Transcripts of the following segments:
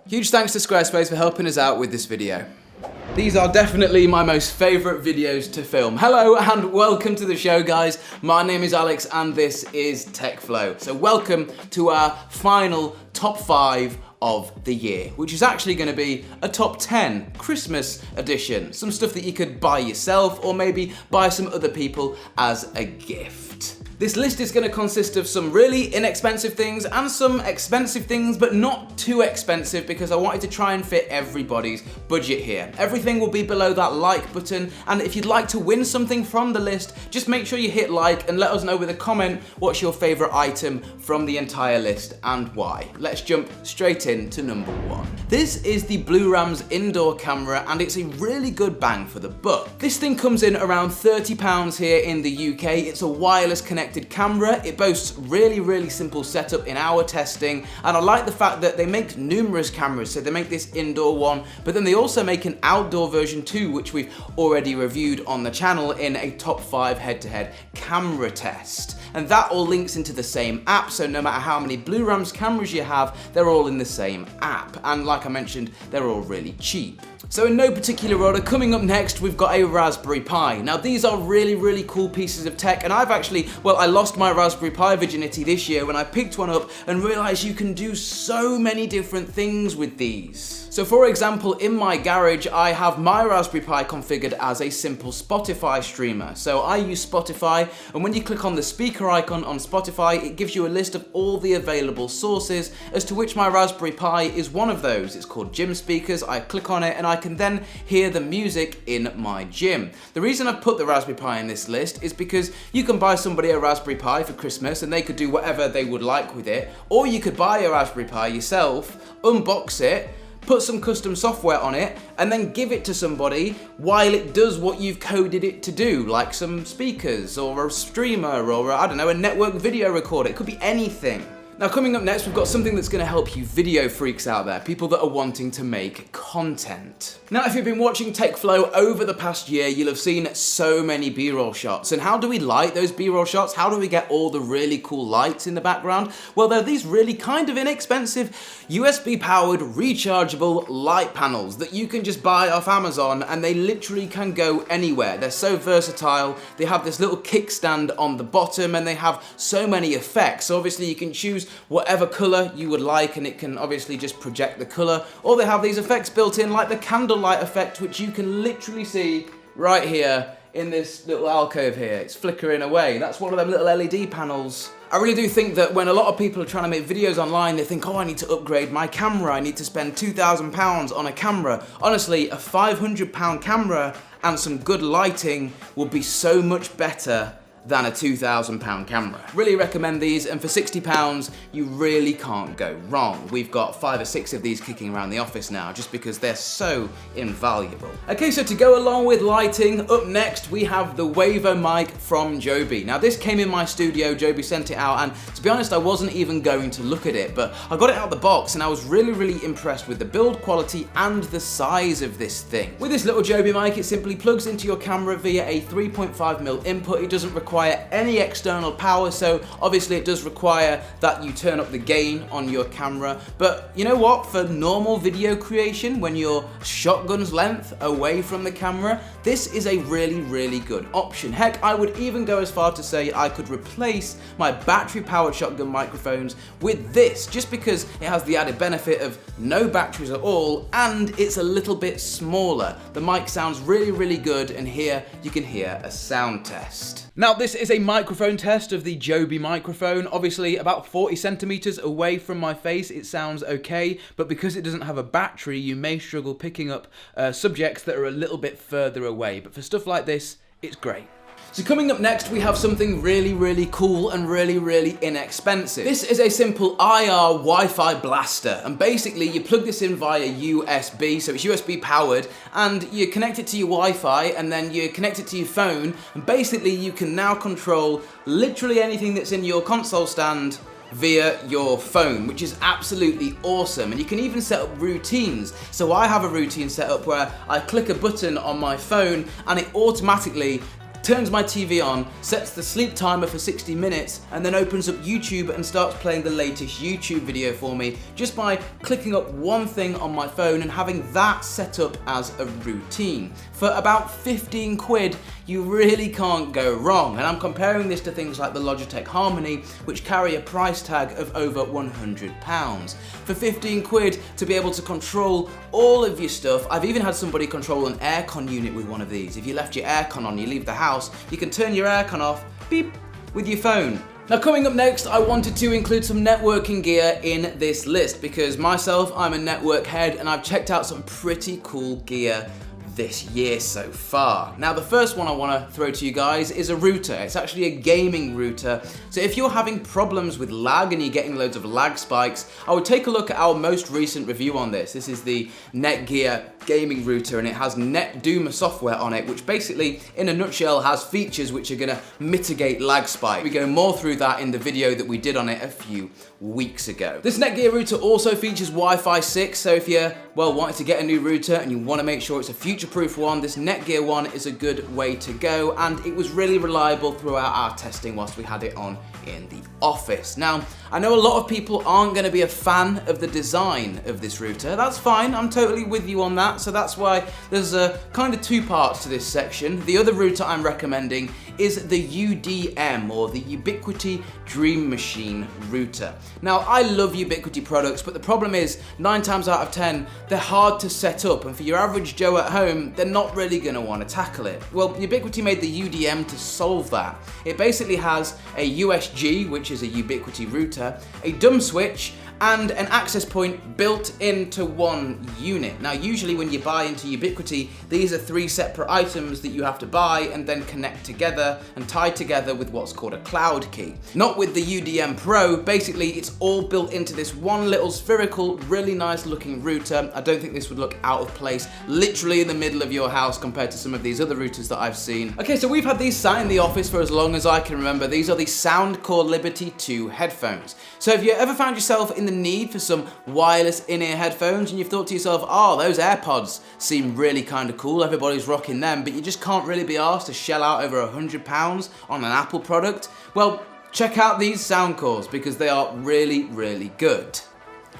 Huge thanks to Squarespace for helping us out with this video. These are definitely my most favourite videos to film. Hello and welcome to the show, guys. My name is Alex and this is TechFlow. So welcome to our final top 5 of the year, which is actually going to be a top 10 Christmas edition. Some stuff that you could buy yourself or maybe buy some other people as a gift. This list is going to consist of some really inexpensive things and some expensive things, but not too expensive because I wanted to try and fit everybody's budget here. Everything will be below that like button, and if you'd like to win something from the list, just make sure you hit like and let us know with a comment what's your favourite item from the entire list and why. Let's jump straight into number 1. This is the Blu-Rams indoor camera and it's a really good bang for the buck. This thing comes in around £30 here in the UK. It's a wireless connected camera. It boasts really simple setup in our testing, and I like the fact that they make numerous cameras. So they make this indoor one, but then they also make an outdoor version too, which we've already reviewed on the channel in a top 5 head-to-head camera test. And that all links into the same app, so no matter how many Blu-Rams cameras you have, they're all in the same app. And like I mentioned, they're all really cheap. So in no particular order, coming up next, we've got a Raspberry Pi. Now these are really cool pieces of tech, and I've actually, I lost my Raspberry Pi virginity this year when I picked one up and realized you can do so many different things with these. So for example, in my garage, I have my Raspberry Pi configured as a simple Spotify streamer. So I use Spotify, and when you click on the speaker icon on Spotify, it gives you a list of all the available sources, as to which my Raspberry Pi is one of those. It's called Gym Speakers. I click on it and I can then hear the music in my gym. The reason I've put the Raspberry Pi in this list is because you can buy somebody a Raspberry Pi for Christmas and they could do whatever they would like with it, or you could buy a Raspberry Pi yourself, unbox it, put some custom software on it, and then give it to somebody while it does what you've coded it to do, like some speakers or a streamer or I don't know, a network video recorder. It could be anything. Now coming up next, we've got something that's going to help you video freaks out there, people that are wanting to make content. Now if you've been watching TechFlow over the past year, you'll have seen so many B-roll shots. And how do we light those B-roll shots? How do we get all the really cool lights in the background? Well, they're these really kind of inexpensive USB powered rechargeable light panels that you can just buy off Amazon, and they literally can go anywhere. They're so versatile. They have this little kickstand on the bottom and they have so many effects. So obviously you can choose whatever color you would like, and it can obviously just project the color, or they have these effects built in like the candlelight effect, which you can literally see right here in this little alcove here. It's flickering away. That's one of them little LED panels. I really do think that when a lot of people are trying to make videos online, they think, oh, I need to upgrade my camera, I need to spend £2,000 on a camera. Honestly, a £500 camera and some good lighting will be so much better than a £2,000 camera. Really recommend these, and for £60 you really can't go wrong. We've got 5 or 6 of these kicking around the office now just because they're so invaluable. Okay, so to go along with lighting, up next we have the Wavo mic from Joby. Now this came in my studio, Joby sent it out, and to be honest I wasn't even going to look at it, but I got it out of the box and I was really impressed with the build quality and the size of this thing. With this little Joby mic, it simply plugs into your camera via a 3.5mm input. It doesn't require any external power, so obviously it does require that you turn up the gain on your camera, but you know what, for normal video creation when you're shotgun's length away from the camera, this is a really good option. Heck, I would even go as far to say I could replace my battery powered shotgun microphones with this, just because it has the added benefit of no batteries at all and it's a little bit smaller. The mic sounds really good, and here you can hear a sound test. Now this is a microphone test of the Joby microphone. Obviously about 40 centimeters away from my face it sounds okay, but because it doesn't have a battery you may struggle picking up subjects that are a little bit further away, but for stuff like this it's great. So coming up next, we have something really cool and really inexpensive. This is a simple IR Wi-Fi Blaster, and basically you plug this in via USB, so it's USB powered, and you connect it to your Wi-Fi, and then you connect it to your phone, and basically you can now control literally anything that's in your console stand via your phone, which is absolutely awesome. And you can even set up routines. So I have a routine set up where I click a button on my phone and it automatically turns my TV on, sets the sleep timer for 60 minutes, and then opens up YouTube and starts playing the latest YouTube video for me just by clicking up one thing on my phone and having that set up as a routine. For about 15 quid, you really can't go wrong. And I'm comparing this to things like the Logitech Harmony, which carry a price tag of over £100. For 15 quid to be able to control all of your stuff, I've even had somebody control an aircon unit with one of these. If you left your aircon on, you leave the house, you can turn your aircon off, beep, with your phone. Now coming up next, I wanted to include some networking gear in this list because myself, I'm a network head and I've checked out some pretty cool gear this year so far. Now the first one I want to throw to you guys is a router. It's actually a gaming router. So if you're having problems with lag and you're getting loads of lag spikes, I would take a look at our most recent review on this. This is the Netgear gaming router and it has NetDoom software on it, which basically in a nutshell has features which are going to mitigate lag spike. We go more through that in the video that we did on it a few weeks ago. This Netgear router also features Wi-Fi 6, so if you're wanting to get a new router and you want to make sure it's a future-proof one, this Netgear one is a good way to go, and it was really reliable throughout our testing whilst we had it on in the office. Now, I know a lot of people aren't going to be a fan of the design of this router. That's fine, I'm totally with you on that, so that's why there's kind of two parts to this section. The other router I'm recommending is the UDM, or the Ubiquiti Dream Machine router. Now, I love Ubiquiti products, but the problem is 9 times out of 10, they're hard to set up, and for your average Joe at home, they're not really going to want to tackle it. Well, Ubiquiti made the UDM to solve that. It basically has a USG, which is a Ubiquiti router, a dumb switch, and an access point built into one unit. Now, usually when you buy into Ubiquiti, these are 3 separate items that you have to buy and then connect together and tie together with what's called a cloud key. Not with the UDM Pro. Basically, it's all built into this one little spherical, really nice looking router. I don't think this would look out of place literally in the middle of your house compared to some of these other routers that I've seen. Okay, so we've had these sat in the office for as long as I can remember. These are the Soundcore Liberty 2 headphones. So have you ever found yourself in the need for some wireless in-ear headphones and you've thought to yourself, oh, those AirPods seem really kind of cool, everybody's rocking them, but you just can't really be asked to shell out over £100 on an Apple product? Well, check out these Soundcores because they are really, really good.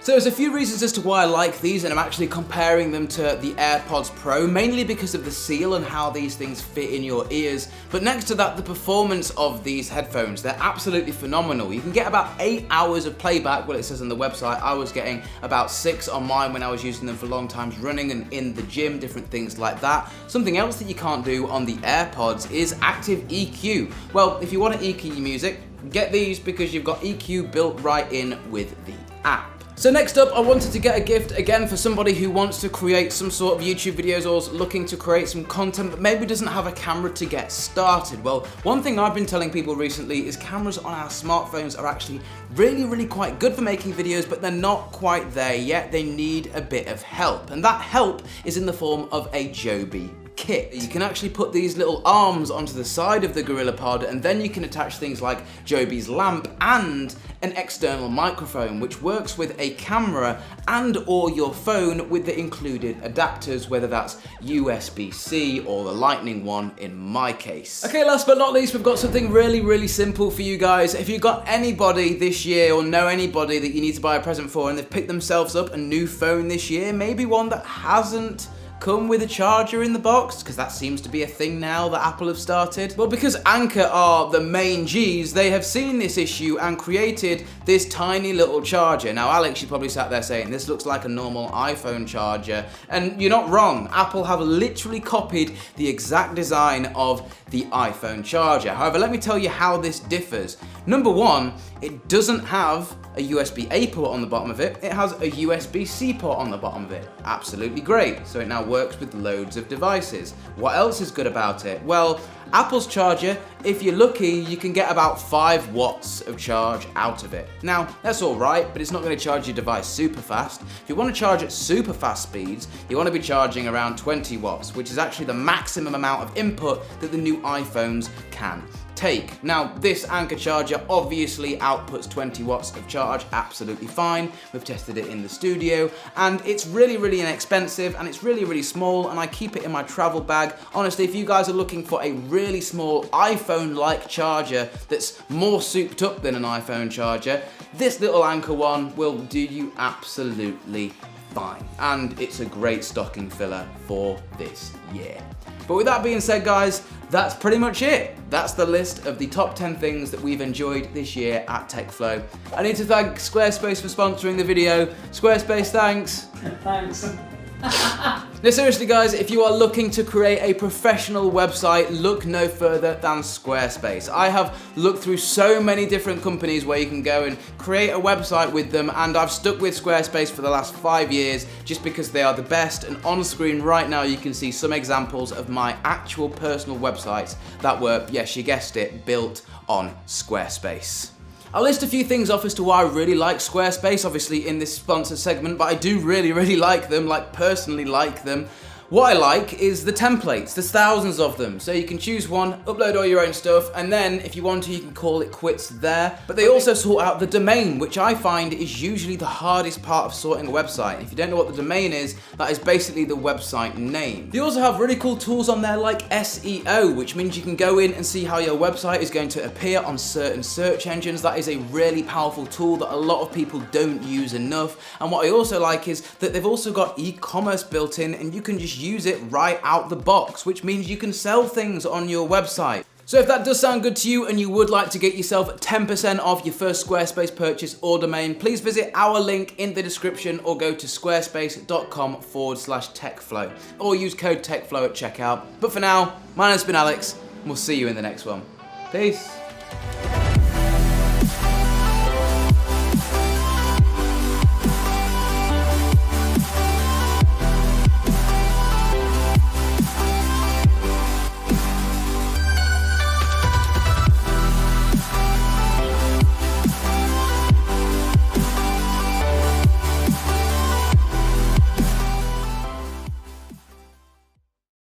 So there's a few reasons as to why I like these, and I'm actually comparing them to the AirPods Pro, mainly because of the seal and how these things fit in your ears. But next to that, the performance of these headphones, they're absolutely phenomenal. You can get about 8 hours of playback. Well, it says on the website, I was getting about 6 on mine when I was using them for long times running and in the gym, different things like that. Something else that you can't do on the AirPods is active EQ. Well, if you want to EQ your music, get these because you've got EQ built right in with the app. So next up, I wanted to get a gift again for somebody who wants to create some sort of YouTube videos or is looking to create some content but maybe doesn't have a camera to get started. Well, one thing I've been telling people recently is cameras on our smartphones are actually really, really quite good for making videos, but they're not quite there yet. They need a bit of help, and that help is in the form of a Joby kit. You can actually put these little arms onto the side of the GorillaPod, and then you can attach things like Joby's lamp and an external microphone, which works with a camera and or your phone with the included adapters, whether that's USB-C or the Lightning one in my case. Okay, last but not least, we've got something really, really simple for you guys. If you've got anybody this year or know anybody that you need to buy a present for and they've picked themselves up a new phone this year, maybe one that hasn't come with a charger in the box, because that seems to be a thing now that Apple have started. Well, because Anker are the main G's, they have seen this issue and created this tiny little charger. Now, Alex, you probably sat there saying, this looks like a normal iPhone charger, and you're not wrong. Apple have literally copied the exact design of the iPhone charger. However, let me tell you how this differs. Number one, it doesn't have a USB-A port on the bottom of it, it has a USB-C port on the bottom of it. Absolutely great. So it now works with loads of devices. What else is good about it? Well, Apple's charger, if you're lucky, you can get about 5 watts of charge out of it. Now, that's all right, but it's not going to charge your device super fast. If you want to charge at super fast speeds, you want to be charging around 20 watts, which is actually the maximum amount of input that the new iPhones can take. Now, this Anker Charger obviously outputs 20 watts of charge absolutely fine. We've tested it in the studio, and it's really inexpensive, and it's really small, and I keep it in my travel bag. Honestly, if you guys are looking for a really small iPhone-like charger that's more souped up than an iPhone charger, this little Anker one will do you absolutely fine. And it's a great stocking filler for this year. But with that being said, guys, that's pretty much it. That's the list of the top 10 things that we've enjoyed this year at TechFlow. I need to thank Squarespace for sponsoring the video. Squarespace, thanks. Thanks. Now seriously guys, if you are looking to create a professional website, look no further than Squarespace. I have looked through so many different companies where you can go and create a website with them, and I've stuck with Squarespace for the last 5 years just because they are the best. And on screen right now you can see some examples of my actual personal websites that were, yes you guessed it, built on Squarespace. I'll list a few things off as to why I really like Squarespace, obviously in this sponsor segment, but I do really like them, like personally like them. What I like is the templates. There's thousands of them, so you can choose one, upload all your own stuff, and then if you want to, you can call it quits there. But they also sort out the domain, which I find is usually the hardest part of sorting a website. If you don't know what the domain is, that is basically the website name. They also have really cool tools on there like SEO, which means you can go in and see how your website is going to appear on certain search engines. That is a really powerful tool that a lot of people don't use enough. And what I also like is that they've also got e-commerce built in, and you can just use it right out the box, which means you can sell things on your website. So if that does sound good to you and you would like to get yourself 10% off your first Squarespace purchase or domain, please visit our link in the description or go to squarespace.com/techflow or use code TechFlow at checkout. But for now, my name's been Alex, and we'll see you in the next one. Peace.